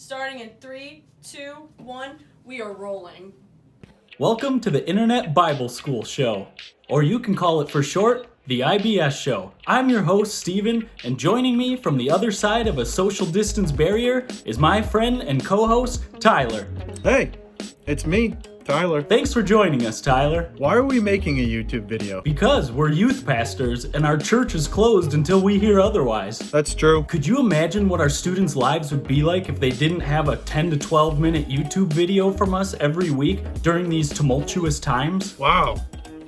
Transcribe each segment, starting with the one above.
Starting in 3, 2, 1, we are rolling. Welcome to the Internet Bible School Show, or you can call it for short, the IBS Show. I'm your host, Steven, and joining me from the other side of a social distance barrier is my friend and co-host, Tyler. Hey, it's me, Tyler. Thanks for joining us, Tyler. Why are we making a YouTube video? Because we're youth pastors and our church is closed until we hear otherwise. That's true. Could you imagine what our students' lives would be like if they didn't have a 10 to 12 minute YouTube video from us every week during these tumultuous times? Wow,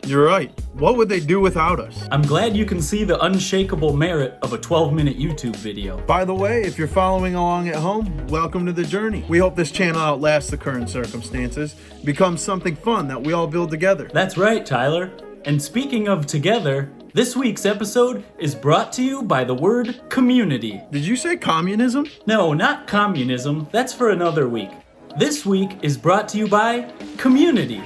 you're right. What would they do without us? I'm glad you can see the unshakable merit of a 12-minute YouTube video. By the way, if you're following along at home, welcome to the journey. We hope this channel outlasts the current circumstances, becomes something fun that we all build together. That's right, Tyler. And speaking of together, this week's episode is brought to you by the word community. Did you say communism? No, not communism. That's for another week. This week is brought to you by community.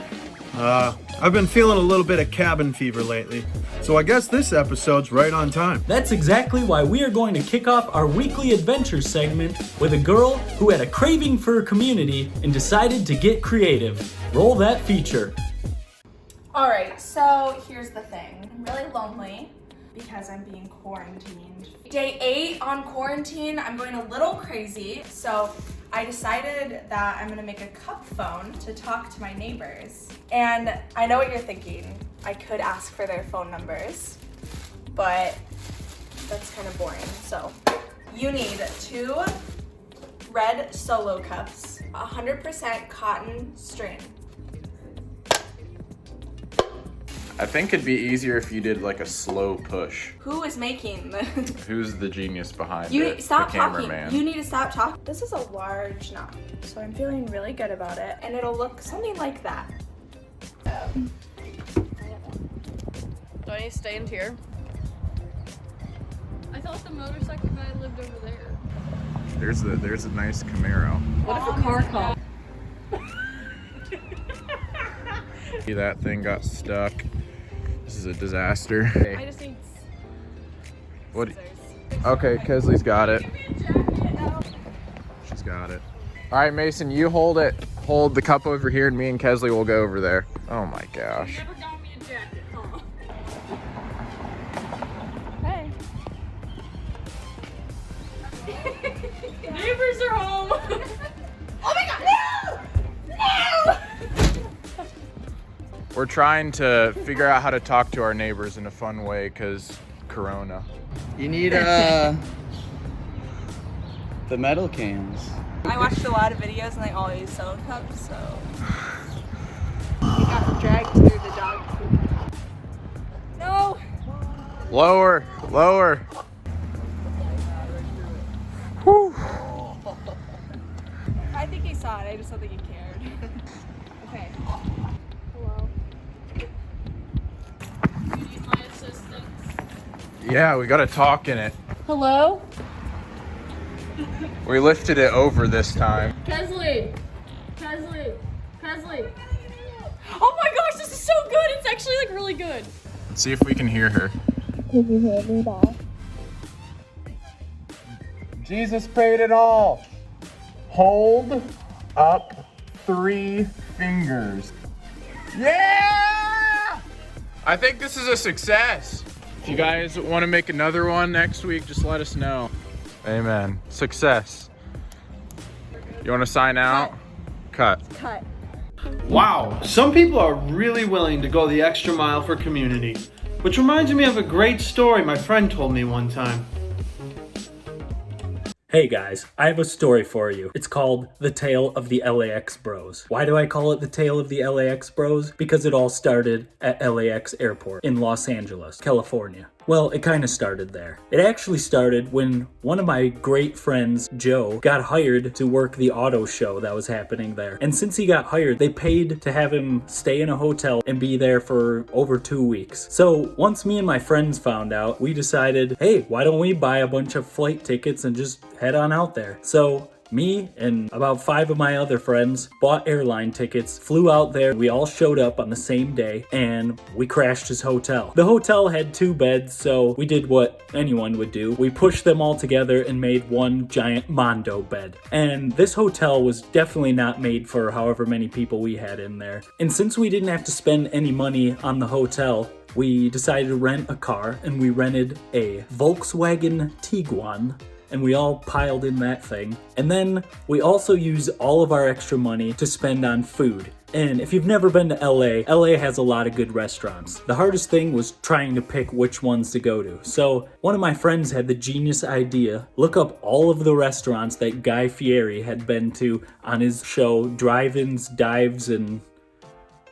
I've been feeling a little bit of cabin fever lately, so I guess this episode's right on time. That's exactly why we are going to kick off our weekly adventure segment with a girl who had a craving for a community and decided to get creative. Roll that feature. Alright, so here's the thing. I'm really lonely because I'm being quarantined. Day 8 on quarantine, I'm going a little crazy, so I decided that I'm gonna make a cup phone to talk to my neighbors. And I know what you're thinking. I could ask for their phone numbers, but that's kind of boring. So you need 2 red Solo cups, 100% cotton string. I think it'd be easier if you did like a slow push. Who is making this? Who's the genius behind You it? stop the talking. cameraman. You need to stop talking. This is a large knot, so I'm feeling really good about it, and it'll look something like that. Do I need to stand here? I thought the motorcycle guy lived over there. There's a nice Camaro. What if a car comes? That thing got stuck. This is a disaster. I just need What? scissors. Okay, Kesley's got it. She's got it. All right, Mason, you hold it. Hold the cup over here, and me and Kesley will go over there. Oh my gosh. Never got me a jacket, huh? Hey. Neighbors are home. Oh my god, no! No! We're trying to figure out how to talk to our neighbors in a fun way, cause Corona. You need the metal cans. I watched a lot of videos and they all use solo cups, so we got dragged through the dog poop. No! Lower, lower. Whew. I think he saw it, I just don't think he cared. Okay. Hello. You need my assistance. Yeah, we gotta talk in it. Hello? We lifted it over this time. Kesley! Kesley! Kesley! Oh my gosh, this is so good! It's actually like really good. Let's see if we can hear her. Did you hear me back? Jesus paid it all. Hold up 3 fingers. Yeah! I think this is a success. If you guys want to make another one next week, just let us know. Amen. Success. You want to sign out? Cut. Cut. Wow, some people are really willing to go the extra mile for community, which reminds me of a great story my friend told me one time. Hey guys, I have a story for you. It's called The Tale of the LAX Bros. Why do I call it The Tale of the LAX Bros? Because it all started at LAX Airport in Los Angeles, California. Well, it kind of started there. It actually started when one of my great friends, Joe, got hired to work the auto show that was happening there. And since he got hired, they paid to have him stay in a hotel and be there for over 2 weeks. So once me and my friends found out, we decided, hey, why don't we buy a bunch of flight tickets and just head on out there? So Me and about 5 of my other friends bought airline tickets, flew out there. We all showed up on the same day and we crashed his hotel. The hotel had 2 beds, so we did what anyone would do. We pushed them all together and made one giant Mondo bed. And this hotel was definitely not made for however many people we had in there. And since we didn't have to spend any money on the hotel, we decided to rent a car, and we rented a Volkswagen Tiguan, and we all piled in that thing. And then we also used all of our extra money to spend on food. And if you've never been to LA has a lot of good restaurants. The hardest thing was trying to pick which ones to go to. So one of my friends had the genius idea, look up all of the restaurants that Guy Fieri had been to on his show, Drive-Ins, Dives, and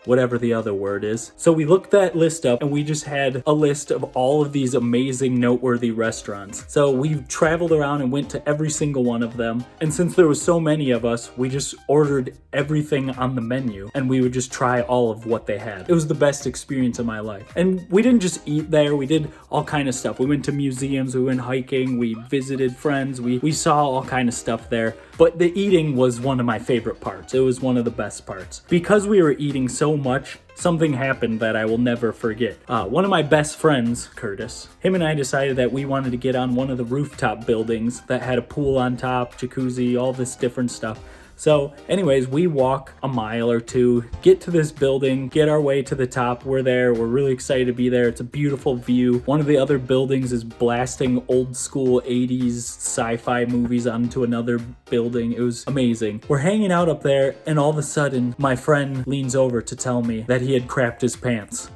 whatever the other word is. So we looked that list up and we just had a list of all of these amazing noteworthy restaurants. So we traveled around and went to every single one of them. And since there was so many of us, we just ordered everything on the menu and we would just try all of what they had. It was the best experience of my life. And we didn't just eat there, we did all kind of stuff. We went to museums, we went hiking, we visited friends, we saw all kind of stuff there. But the eating was one of my favorite parts. It was one of the best parts. Because we were eating so much, something happened that I will never forget. One of my best friends, Curtis, him and I decided that we wanted to get on one of the rooftop buildings that had a pool on top, jacuzzi, all this different stuff. So anyways, we walk a mile or 2, get to this building, get our way to the top. We're there. We're really excited to be there. It's a beautiful view. One of the other buildings is blasting old school 80s sci-fi movies onto another building. It was amazing. We're hanging out up there and all of a sudden my friend leans over to tell me that he had crapped his pants.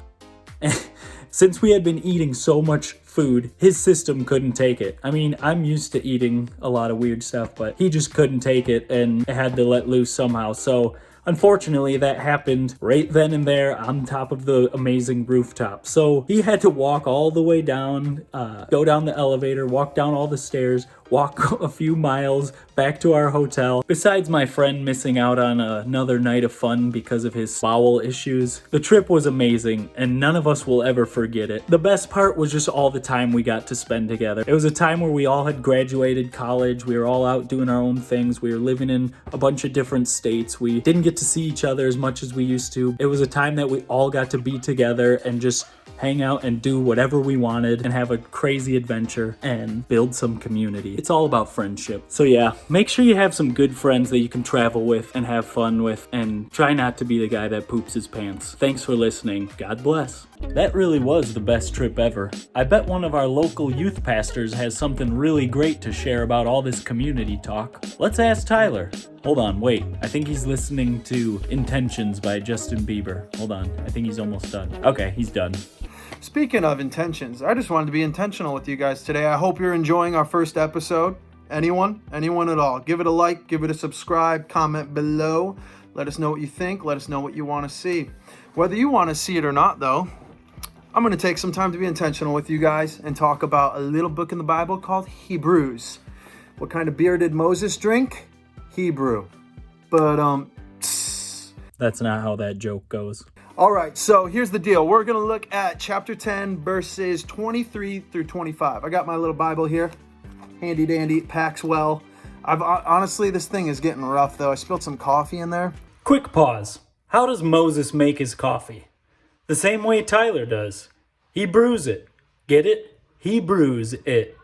Since we had been eating so much food, his system couldn't take it. I mean, I'm used to eating a lot of weird stuff, but he just couldn't take it and had to let loose somehow. So unfortunately, that happened right then and there on top of the amazing rooftop. So he had to walk all the way down, go down the elevator, walk down all the stairs, walk a few miles back to our hotel. Besides my friend missing out on another night of fun because of his bowel issues, the trip was amazing and none of us will ever forget it. The best part was just all the time we got to spend together. It was a time where we all had graduated college. We were all out doing our own things. We were living in a bunch of different states. We didn't get to see each other as much as we used to. It was a time that we all got to be together and just hang out and do whatever we wanted and have a crazy adventure and build some community. It's all about friendship. So yeah, make sure you have some good friends that you can travel with and have fun with, and try not to be the guy that poops his pants. Thanks for listening. God bless. That really was the best trip ever. I bet one of our local youth pastors has something really great to share about all this community talk. Let's ask Tyler. Hold on, wait. I think he's listening to Intentions by Justin Bieber. Hold on, I think he's almost done. Okay, he's done. Speaking of intentions, I just wanted to be intentional with you guys today. I hope you're enjoying our first episode. Anyone at all, give it a like, give it a subscribe, comment below. Let us know what you think. Let us know what you want to see. Whether you want to see it or not, though, I'm going to take some time to be intentional with you guys and talk about a little book in the Bible called Hebrews. What kind of beer did Moses drink? Hebrew. But, That's not how that joke goes. all right, so here's the deal. We're going to look at chapter 10, verses 23 through 25. I got my little Bible here. Handy dandy, packs well. Honestly, this thing is getting rough, though. I spilled some coffee in there. Quick pause. How does Moses make his coffee? The same way Tyler does. He brews it. Get it? He brews it.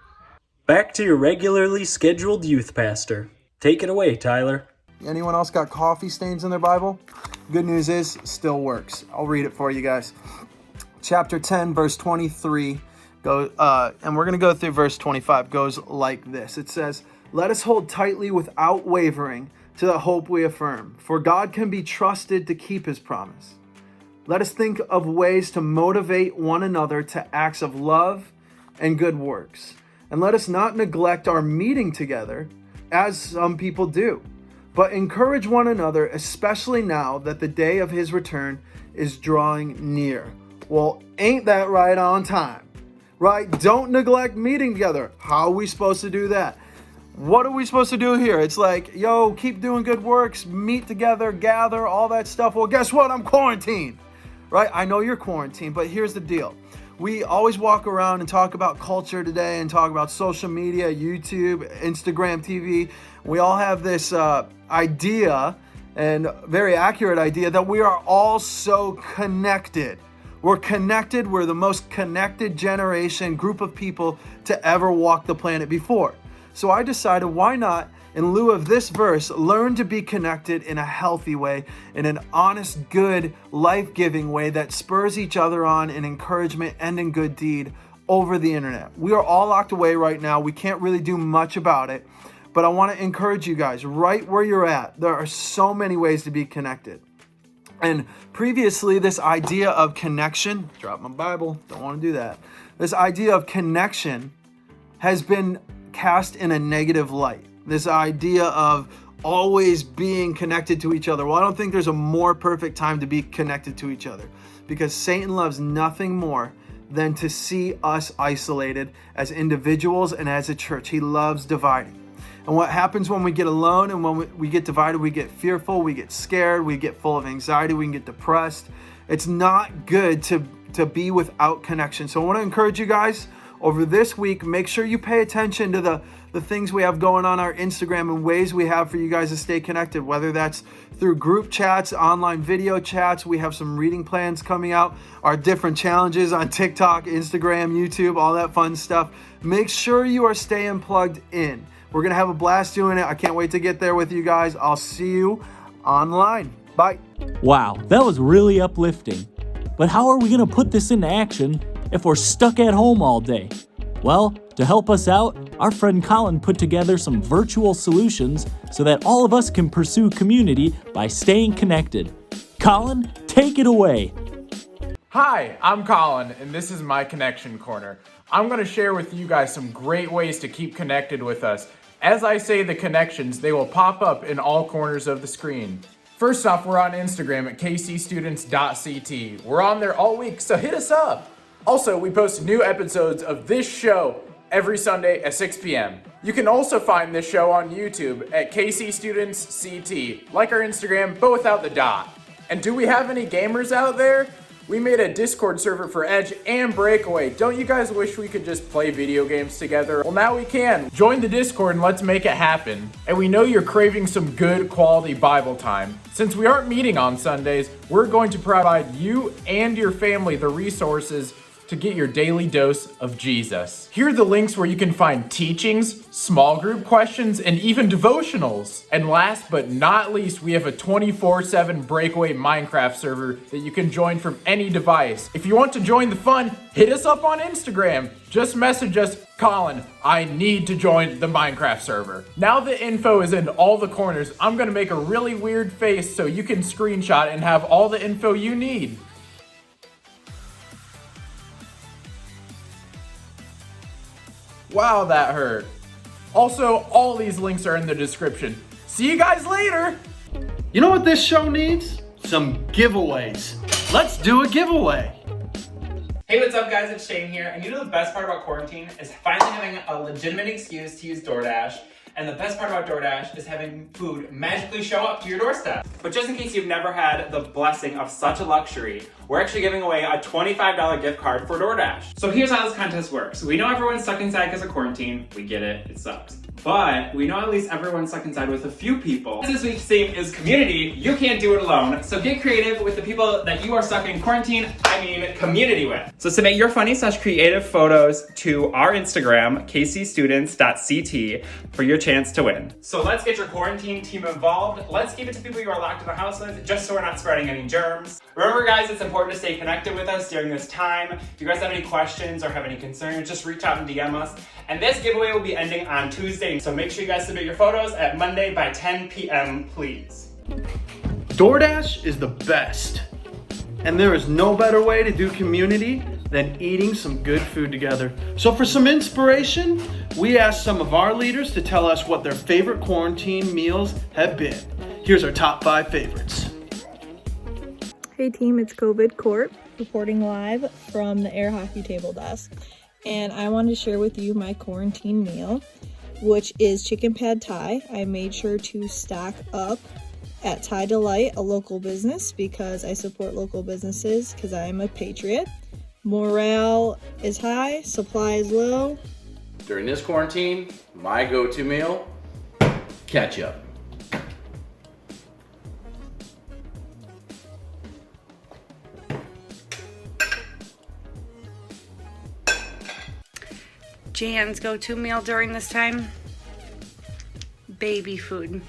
Back to your regularly scheduled youth pastor. Take it away, Tyler. Anyone else got coffee stains in their Bible? Good news is, it still works. I'll read it for you guys. Chapter 10, verse 23, and we're going to go through verse 25, goes like this. It says, "Let us hold tightly without wavering to the hope we affirm, for God can be trusted to keep his promise. Let us think of ways to motivate one another to acts of love and good works. And let us not neglect our meeting together, as some people do, but encourage one another, especially now that the day of his return is drawing near." Well, ain't that right on time? Right? Don't neglect meeting together. How are we supposed to do that? What are we supposed to do here? It's like, yo, keep doing good works, meet together, gather, all that stuff. Well, guess what? I'm quarantined. Right? I know you're quarantined, but here's the deal. we always walk around and talk about culture today and talk about social media, YouTube, Instagram, TV. We all have this idea, and very accurate idea, that we are all so connected. We're connected. We're the most connected generation, group of people to ever walk the planet before. So I decided, why not, in lieu of this verse, learn to be connected in a healthy way, in an honest, good, life-giving way that spurs each other on in encouragement and in good deed over the internet. We are all locked away right now. We can't really do much about it, but I want to encourage you guys right where you're at. There are so many ways to be connected. And previously, this idea of connection, drop my Bible, don't want to do that. This idea of connection has been cast in a negative light. This idea of always being connected to each other. Well, I don't think there's a more perfect time to be connected to each other, because Satan loves nothing more than to see us isolated as individuals and as a church. He loves dividing. And what happens when we get alone and when we get divided, we get fearful, we get scared, we get full of anxiety, we can get depressed. It's not good to be without connection. So I want to encourage you guys over this week, make sure you pay attention to the things we have going on our Instagram and ways we have for you guys to stay connected, whether that's through group chats, online video chats. We have some reading plans coming out, our different challenges on TikTok, Instagram, YouTube, all that fun stuff. Make sure you are staying plugged in. We're going to have a blast doing it. I can't wait to get there with you guys. I'll see you online. Bye. Wow, that was really uplifting. But how are we going to put this into action if we're stuck at home all day? Well, to help us out, our friend Colin put together some virtual solutions so that all of us can pursue community by staying connected. Colin, take it away. Hi, I'm Colin, and this is my Connection Corner. I'm going to share with you guys some great ways to keep connected with us. As I say the connections, they will pop up in all corners of the screen. First off, we're on Instagram at kcstudents.ct. We're on there all week, so hit us up. Also, we post new episodes of this show every Sunday at 6 p.m. You can also find this show on YouTube at kcstudentsct, like our Instagram, but without the dot. And do we have any gamers out there? We made a Discord server for Edge and Breakaway. Don't you guys wish we could just play video games together? Well, now we can. Join the Discord and let's make it happen. And we know you're craving some good quality Bible time. Since we aren't meeting on Sundays, we're going to provide you and your family the resources to get your daily dose of Jesus. Here are the links where you can find teachings, small group questions, and even devotionals. And last but not least, we have a 24/7 Breakaway Minecraft server that you can join from any device. If you want to join the fun, hit us up on Instagram. Just message us, Colin, I need to join the Minecraft server. Now the info is in all the corners, I'm gonna make a really weird face so you can screenshot and have all the info you need. Wow, that hurt. Also, all these links are in the description. See you guys later. You know what this show needs? Some giveaways. Let's do a giveaway. Hey, what's up guys, it's Shane here, and you know the best part about quarantine is finally having a legitimate excuse to use DoorDash, and the best part about DoorDash is having food magically show up to your doorstep. But just in case you've never had the blessing of such a luxury, we're actually giving away a $25 gift card for DoorDash. So here's how this contest works. We know everyone's stuck inside because of quarantine. We get it, it sucks. But we know at least everyone's stuck inside with a few people. This week's theme is community. You can't do it alone. So get creative with the people that you are stuck in quarantine, community with. So submit your funny/creative photos to our Instagram, kcstudents.ct, for your chance to win. So let's get your quarantine team involved. Let's keep it to people you are locked in the house with, just so we're not spreading any germs. Remember guys, it's important to stay connected with us during this time. If you guys have any questions or have any concerns, just reach out and DM us. And this giveaway will be ending on Tuesday, so make sure you guys submit your photos at Monday by 10 p.m., please. DoorDash is the best. And there is no better way to do community than eating some good food together. So for some inspiration, we asked some of our leaders to tell us what their favorite quarantine meals have been. Here's our top 5 favorites. Hey team, it's COVID Corp reporting live from the air hockey table desk. And I wanted to share with you my quarantine meal, which is chicken pad thai. I made sure to stock up at Thai Delight, a local business, because I support local businesses because I am a patriot. Morale is high, supply is low. During this quarantine, my go-to meal, ketchup. Jan's go-to meal during this time, baby food.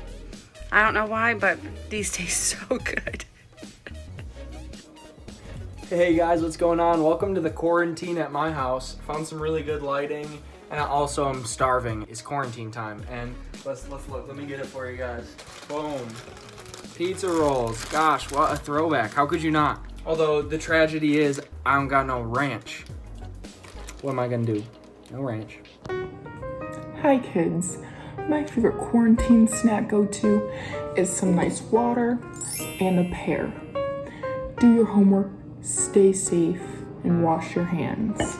I don't know why, but these taste so good. Hey guys, what's going on? Welcome to the quarantine at my house. Found some really good lighting, and I also am starving. It's quarantine time, and let's look. Let me get it for you guys. Boom. Pizza rolls. Gosh, what a throwback. How could you not? Although the tragedy is I don't got no ranch. What am I gonna do? No ranch. Hi kids. My favorite quarantine snack go-to is some nice water and a pear. Do your homework, stay safe, and wash your hands.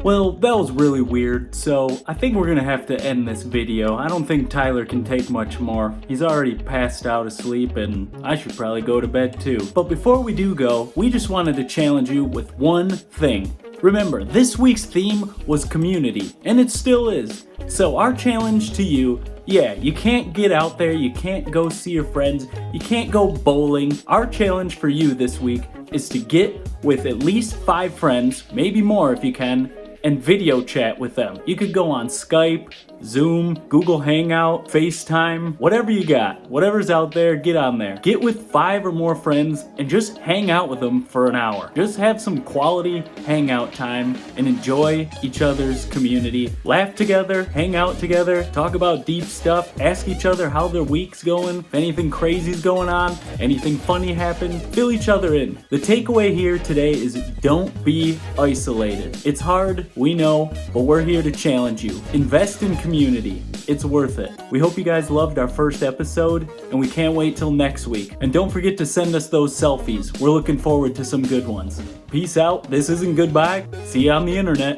Well, that was really weird, so I think we're gonna have to end this video. I don't think Tyler can take much more. He's already passed out asleep, and I should probably go to bed too. But before we do go, we just wanted to challenge you with one thing. Remember, this week's theme was community, and it still is. So our challenge to you, yeah, you can't get out there, you can't go see your friends, you can't go bowling. Our challenge for you this week is to get with at least 5 friends, maybe more if you can, and video chat with them. You could go on Skype, Zoom, Google Hangout, FaceTime, whatever you got. Whatever's out there, get on there. Get with 5 or more friends and just hang out with them for an hour. Just have some quality hangout time and enjoy each other's community. Laugh together, hang out together, talk about deep stuff, ask each other how their week's going, if anything crazy's going on, anything funny happened, fill each other in. The takeaway here today is don't be isolated. It's hard, we know, but we're here to challenge you. Invest in community. It's worth it. We hope you guys loved our first episode, and we can't wait till next week. And don't forget to send us those selfies. We're looking forward to some good ones. Peace out. This isn't goodbye. See you on the internet.